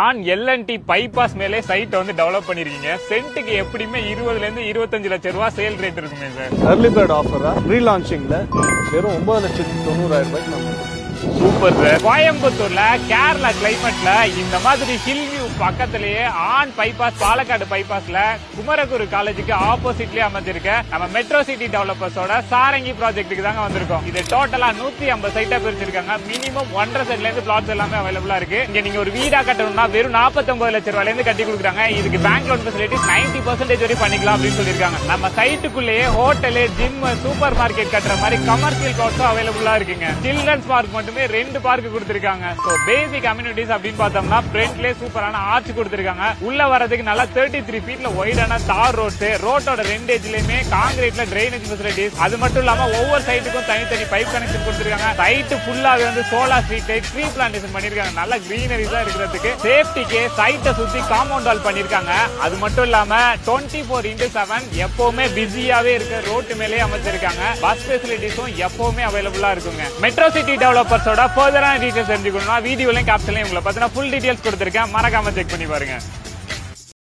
On L&T bypass மேலே side வந்து develop பண்ணிருக்கீங்க. சென்ட்டுக்கு எப்படியுமே 20 ல இருந்து 25 லட்சம் ரூபாய் சேல் ரேட் இருக்குமே சார். early bird ஆஃபரா ப்ரீ லான்ச்சிங்ல வெறும் 9,90,000 ரூபாய்க்கு நம்ம சூப்பர் சார். கோயம்புத்தூர்ல கேரளா கிளைமேட்ல இந்த மாதிரி ஹில் வியூ பக்கத்திலேயே ஆன் பைபாஸ் பாலக்காடு பைபாஸ்ல குமரகுரு காலேஜுக்கு ஆப்போசிட்லயே அமைஞ்சிருக்க நம்ம மெட்ரோ சிட்டி டெவலப்பர்ஸோட சாரங்கி ப்ராஜெக்ட்டுக்கு தாங்க வந்திருக்கோம். இது டோட்டலா 150 சைட்டா பிரிச்சிருக்காங்க. மினிமம் 1.5 சென்ட்ல இருந்து பிளாட்ஸ் எல்லாமே அவைலபிளா இருக்கு. இங்க நீங்க ஒரு வீடா கட்டணும்னா வெறும் 49 லட்சம் ரூபாயில இருந்து கட்டி கொடுக்குறாங்க. இதுக்கு பேங்க் லோன் ஃபெசிலிட்டிஸ் 90% வரை பண்ணிக்கலாம் அப்படின்னு சொல்லிருக்காங்க. நம்ம சைட்டுக்குள்ளேயே ஹோட்டல், ஜிம், சூப்பர் மார்க்கெட் கட்டுற மாதிரி கமர்ஷியல் பிளாட்ஸும் அவைலபிளா இருக்குங்க. சில்ட்ரன்ஸ் பார்க் மட்டுமே 2 பார்க் கொடுத்திருக்காங்க. சோ பேசிக் அம்யூனிட்டிஸ் அப்படின்னு பார்த்தோம்னா ஃப்ரண்ட்லயே சூப்பரான ஆர்ச் கொடுத்திருக்காங்க. உள்ள வரதுக்கு நல்லா 33 ஃபீட்ல வைடான தார் ரோட்ஸ், ரோட்டோட 2 எட்ஜ்லயுமே கான்கிரீட்ல டிரைனேஜ் ஃபெசிலிட்டிஸ், அது மட்டும் இல்லாம ஒவ்வொரு சைட்டுக்கும் தனித்தனி பைப் கனெக்ஷன் கொடுத்திருக்காங்க. சைட் ஃபுல்லாவே வந்து solar street light, tree plantation பண்ணிருக்காங்க. நல்ல கிரீனரிஸா இருக்கிறதுக்கு சேஃப்டிக்கு சைட்டை சுத்தி காம்பவுண்ட் வால் பண்ணிருக்காங்க. அது மட்டும் இல்லாம 24/7 எப்பவுமே பிஸியாவே இருக்க ரோட்டு மேலே அமைச்சிருக்காங்க. பஸ் ஃபெசிலிட்டிஸும் எப்பவுமே அவைலபிளா இருக்குங்க. மெட்ரோ சிட்டி டெவலப்பர்ஸோட ஃபர்தரான டீடைல்ஸ் தெரிஞ்சுக்கணும்னா வீடியோலயும் கேப்ஷன்லயும் உங்களை பத்தின ஃபுல் டீடைல்ஸ் கொடுத்திருக்கேன். மறக்காம செக் பண்ணி பாருங்க.